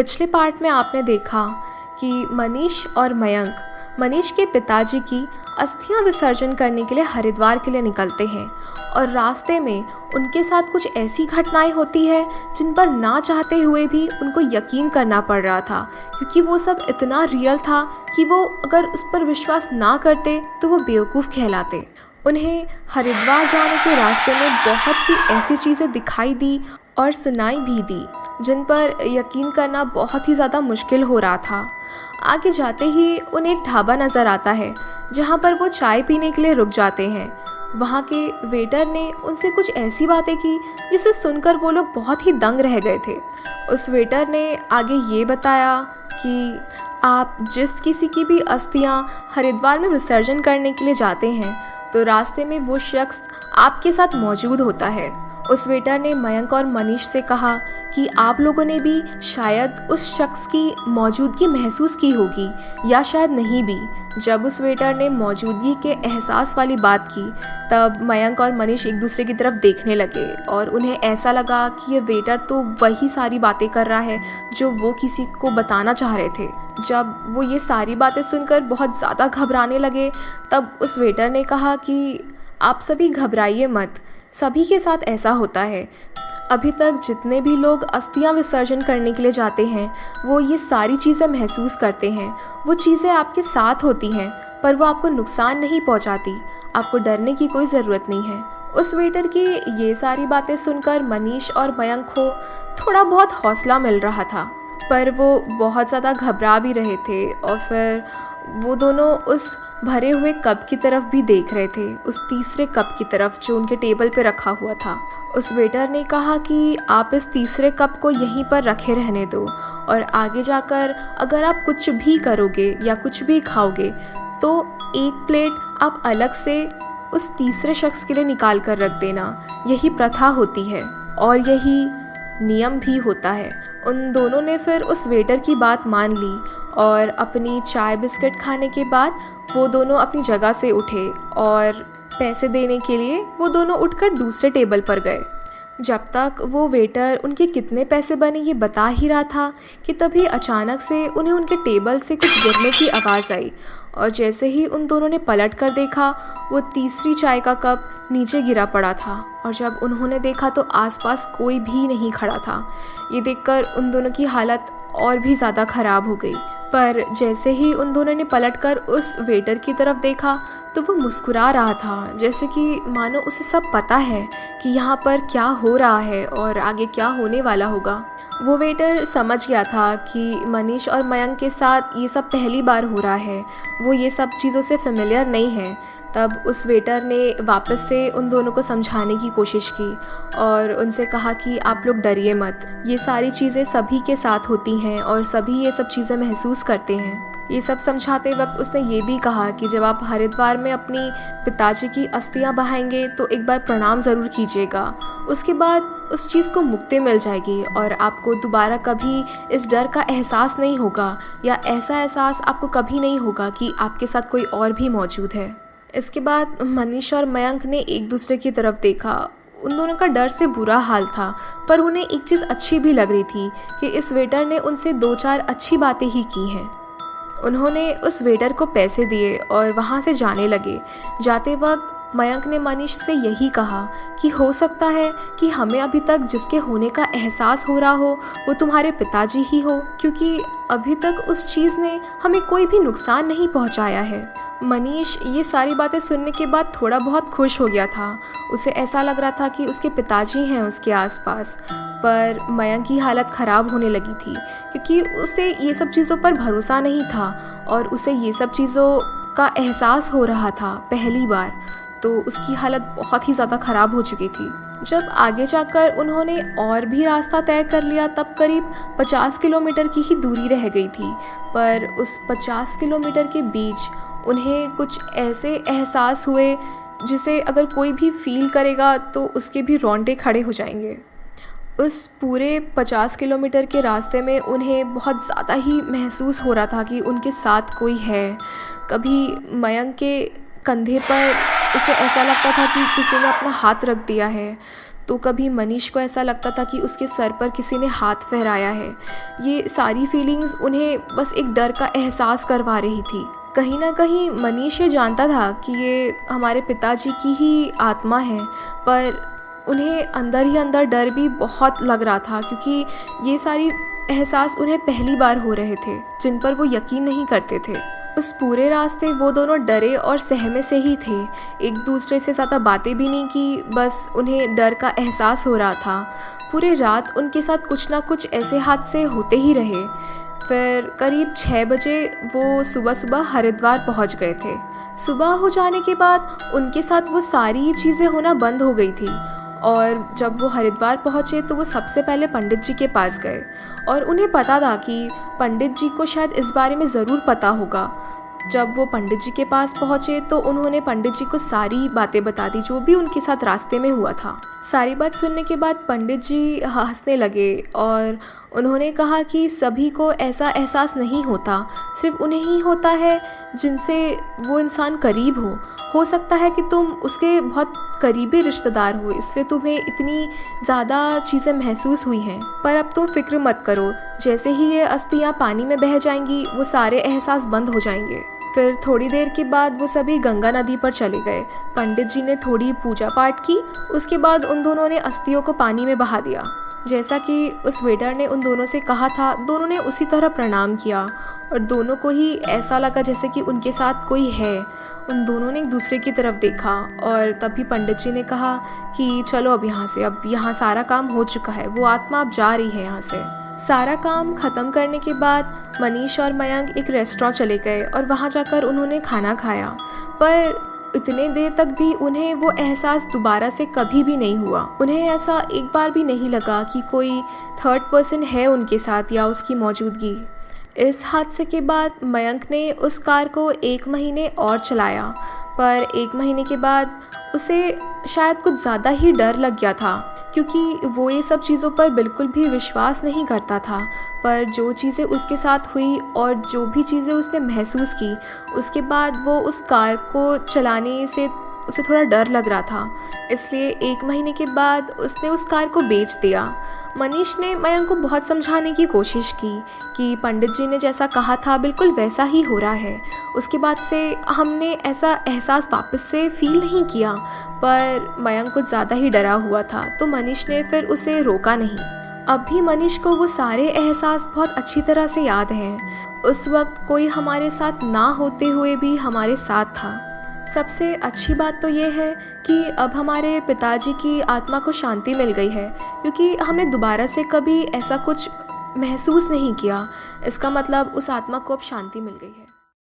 पिछले पार्ट में आपने देखा कि मनीष और मयंक मनीष के पिताजी की अस्थियां विसर्जन करने के लिए हरिद्वार के लिए निकलते हैं और रास्ते में उनके साथ कुछ ऐसी घटनाएं होती है जिन पर ना चाहते हुए भी उनको यकीन करना पड़ रहा था, क्योंकि वो सब इतना रियल था कि वो अगर उस पर विश्वास ना करते तो वो बेवकूफ़ कहलाते। उन्हें हरिद्वार जाने के रास्ते में बहुत सी ऐसी चीज़ें दिखाई दी और सुनाई भी दी जिन पर यकीन करना बहुत ही ज़्यादा मुश्किल हो रहा था। आगे जाते ही उन्हें एक ढाबा नज़र आता है जहाँ पर वो चाय पीने के लिए रुक जाते हैं। वहाँ के वेटर ने उनसे कुछ ऐसी बातें की जिसे सुनकर वो लोग बहुत ही दंग रह गए थे। उस वेटर ने आगे ये बताया कि आप जिस किसी की भी अस्थियाँ हरिद्वार में विसर्जन करने के लिए जाते हैं तो रास्ते में वो शख्स आपके साथ मौजूद होता है। उस वेटर ने मयंक और मनीष से कहा कि आप लोगों ने भी शायद उस शख्स की मौजूदगी महसूस की होगी या शायद नहीं भी। जब उस वेटर ने मौजूदगी के एहसास वाली बात की तब मयंक और मनीष एक दूसरे की तरफ देखने लगे और उन्हें ऐसा लगा कि ये वेटर तो वही सारी बातें कर रहा है जो वो किसी को बताना चाह रहे थे। जब वो ये सारी बातें सुनकर बहुत ज़्यादा घबराने लगे तब उस वेटर ने कहा कि आप सभी घबराइए मत, सभी के साथ ऐसा होता है। अभी तक जितने भी लोग अस्थियां विसर्जन करने के लिए जाते हैं वो ये सारी चीज़ें महसूस करते हैं। वो चीज़ें आपके साथ होती हैं पर वो आपको नुकसान नहीं पहुंचाती। आपको डरने की कोई ज़रूरत नहीं है। उस वेटर की ये सारी बातें सुनकर मनीष और मयंक को थोड़ा बहुत हौसला मिल रहा था, पर वो बहुत ज़्यादा घबरा भी रहे थे और फिर वो दोनों उस भरे हुए कप की तरफ भी देख रहे थे, उस तीसरे कप की तरफ जो उनके टेबल पे रखा हुआ था। उस वेटर ने कहा कि आप इस तीसरे कप को यहीं पर रखे रहने दो और आगे जाकर अगर आप कुछ भी करोगे या कुछ भी खाओगे तो एक प्लेट आप अलग से उस तीसरे शख्स के लिए निकाल कर रख देना। यही प्रथा होती है और यही नियम भी होता है। उन दोनों ने फिर उस वेटर की बात मान ली और अपनी चाय बिस्किट खाने के बाद वो दोनों अपनी जगह से उठे और पैसे देने के लिए वो दोनों उठकर दूसरे टेबल पर गए। जब तक वो वेटर उनके कितने पैसे बने ये बता ही रहा था कि तभी अचानक से उन्हें उनके टेबल से कुछ गिरने की आवाज़ आई और जैसे ही उन दोनों ने पलट कर देखा वो तीसरी चाय का कप नीचे गिरा पड़ा था और जब उन्होंने देखा तो आसपास कोई भी नहीं खड़ा था। ये देखकर उन दोनों की हालत और भी ज़्यादा ख़राब हो गई। पर जैसे ही उन दोनों ने पलटकर उस वेटर की तरफ देखा तो वो मुस्कुरा रहा था, जैसे कि मानो उसे सब पता है कि यहाँ पर क्या हो रहा है और आगे क्या होने वाला होगा। वो वेटर समझ गया था कि मनीष और मयंक के साथ ये सब पहली बार हो रहा है, वो ये सब चीज़ों से फेमिलियर नहीं है। तब उस वेटर ने वापस से उन दोनों को समझाने की कोशिश की और उनसे कहा कि आप लोग डरिए मत, ये सारी चीज़ें सभी के साथ होती हैं और सभी ये सब चीज़ें महसूस करते हैं। ये सब समझाते वक्त उसने ये भी कहा कि जब आप हरिद्वार में अपनी पिताजी की अस्थियां बहाएंगे तो एक बार प्रणाम ज़रूर कीजिएगा। उसके बाद उस चीज़ को मुक्ति मिल जाएगी और आपको दोबारा कभी इस डर का एहसास नहीं होगा या ऐसा एहसास आपको कभी नहीं होगा कि आपके साथ कोई और भी मौजूद है। इसके बाद मनीष और मयंक ने एक दूसरे की तरफ देखा। उन दोनों का डर से बुरा हाल था, पर उन्हें एक चीज़ अच्छी भी लग रही थी कि इस वेटर ने उनसे 2-4 अच्छी बातें ही की हैं। उन्होंने उस वेटर को पैसे दिए और वहाँ से जाने लगे। जाते वक्त मयंक ने मनीष से यही कहा कि हो सकता है कि हमें अभी तक जिसके होने का एहसास हो रहा हो वो तुम्हारे पिताजी ही हो, क्योंकि अभी तक उस चीज़ ने हमें कोई भी नुकसान नहीं पहुँचाया है। मनीष ये सारी बातें सुनने के बाद थोड़ा बहुत खुश हो गया था। उसे ऐसा लग रहा था कि उसके पिताजी हैं उसके आसपास। पर मयंक की हालत ख़राब होने लगी थी क्योंकि उसे ये सब चीज़ों पर भरोसा नहीं था और उसे ये सब चीज़ों का एहसास हो रहा था पहली बार, तो उसकी हालत बहुत ही ज़्यादा ख़राब हो चुकी थी। जब आगे जाकर उन्होंने और भी रास्ता तय कर लिया तब करीब 50 किलोमीटर की ही दूरी रह गई थी, पर उस 50 किलोमीटर के बीच उन्हें कुछ ऐसे एहसास हुए जिसे अगर कोई भी फील करेगा तो उसके भी रोंगटे खड़े हो जाएंगे। उस पूरे 50 किलोमीटर के रास्ते में उन्हें बहुत ज़्यादा ही महसूस हो रहा था कि उनके साथ कोई है। कभी मयंक के कंधे पर उसे ऐसा लगता था कि किसी ने अपना हाथ रख दिया है, तो कभी मनीष को ऐसा लगता था कि उसके सर पर किसी ने हाथ फहराया है। ये सारी फीलिंग्स उन्हें बस एक डर का एहसास करवा रही थी। कहीं ना कहीं मनीष ये जानता था कि ये हमारे पिताजी की ही आत्मा है, पर उन्हें अंदर ही अंदर डर भी बहुत लग रहा था, क्योंकि ये सारी एहसास उन्हें पहली बार हो रहे थे जिन पर वो यकीन नहीं करते थे। उस पूरे रास्ते वो दोनों डरे और सहमे से ही थे, एक दूसरे से ज़्यादा बातें भी नहीं की, बस उन्हें डर का एहसास हो रहा था। पूरे रात उनके साथ कुछ ना कुछ ऐसे हादसे होते ही रहे। फिर करीब 6 बजे वो सुबह सुबह हरिद्वार पहुंच गए थे। सुबह हो जाने के बाद उनके साथ वो सारी चीज़ें होना बंद हो गई थी, और जब वो हरिद्वार पहुँचे तो वो सबसे पहले पंडित जी के पास गए, और उन्हें पता था कि पंडित जी को शायद इस बारे में ज़रूर पता होगा। जब वो पंडित जी के पास पहुँचे तो उन्होंने पंडित जी को सारी बातें बता दी जो भी उनके साथ रास्ते में हुआ था। सारी बात सुनने के बाद पंडित जी हंसने लगे और उन्होंने कहा कि सभी को ऐसा एहसास नहीं होता, सिर्फ उन्हें ही होता है जिनसे वो इंसान करीब हो सकता है कि तुम उसके बहुत करीबी रिश्तेदार हो, इसलिए तुम्हें इतनी ज़्यादा चीज़ें महसूस हुई हैं। पर अब तुम फिक्र मत करो, जैसे ही ये अस्थियाँ पानी में बह जाएंगी वो सारे एहसास बंद हो जाएंगे। फिर थोड़ी देर के बाद वो सभी गंगा नदी पर चले गए। पंडित जी ने थोड़ी पूजा पाठ की, उसके बाद उन दोनों ने अस्थियों को पानी में बहा दिया। जैसा कि उस वेटर ने उन दोनों से कहा था, दोनों ने उसी तरह प्रणाम किया और दोनों को ही ऐसा लगा जैसे कि उनके साथ कोई है। उन दोनों ने एक दूसरे की तरफ देखा और तभी पंडित जी ने कहा कि चलो अब यहाँ से, अब यहाँ सारा काम हो चुका है, वो आत्मा अब जा रही है यहाँ से। सारा काम ख़त्म करने के बाद मनीष और मयंक एक रेस्टोरेंट चले गए और वहाँ जाकर उन्होंने खाना खाया, पर इतने देर तक भी उन्हें वो एहसास दोबारा से कभी भी नहीं हुआ। उन्हें ऐसा एक बार भी नहीं लगा कि कोई थर्ड पर्सन है उनके साथ या उसकी मौजूदगी। इस हादसे के बाद मयंक ने उस कार को 1 महीने और चलाया, पर 1 महीने के बाद उसे शायद कुछ ज़्यादा ही डर लग गया था, क्योंकि वो ये सब चीज़ों पर बिल्कुल भी विश्वास नहीं करता था। पर जो चीज़ें उसके साथ हुई और जो भी चीज़ें उसने महसूस की, उसके बाद वो उस कार को चलाने से उसे थोड़ा डर लग रहा था, इसलिए 1 महीने के बाद उसने उस कार को बेच दिया। मनीष ने मयंक को बहुत समझाने की कोशिश की कि पंडित जी ने जैसा कहा था बिल्कुल वैसा ही हो रहा है। उसके बाद से हमने ऐसा एहसास वापस से फील नहीं किया, पर मयंक कुछ ज़्यादा ही डरा हुआ था, तो मनीष ने फिर उसे रोका नहीं। अब भी मनीष को वो सारे एहसास बहुत अच्छी तरह से याद हैं। उस वक्त कोई हमारे साथ ना होते हुए भी हमारे साथ था। सबसे अच्छी बात तो ये है कि अब हमारे पिताजी की आत्मा को शांति मिल गई है, क्योंकि हमने दोबारा से कभी ऐसा कुछ महसूस नहीं किया। इसका मतलब उस आत्मा को अब शांति मिल गई है।